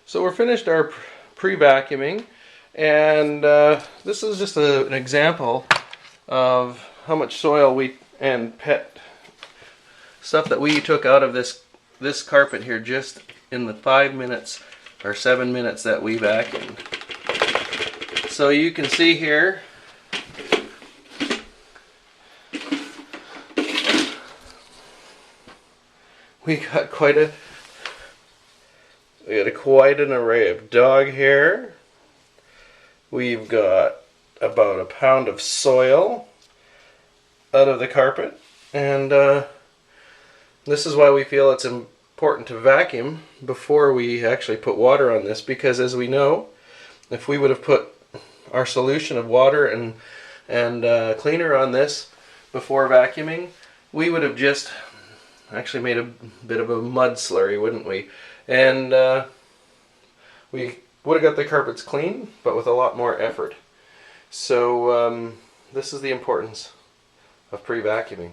So we're finished our pre-vacuuming, and this is just an example of how much soil and pet stuff that we took out of this carpet here just in the 5 minutes or 7 minutes that we vacuumed. So you can see here we got quite an array of dog hair. We've got about a pound of soil out of the carpet, and this is why we feel it's important to vacuum before we actually put water on this, because as we know, if we would have put our solution of water and cleaner on this before vacuuming, we would have just actually made a bit of a mud slurry, wouldn't we? And we would have got the carpets clean, but with a lot more effort. So this is the importance of pre-vacuuming.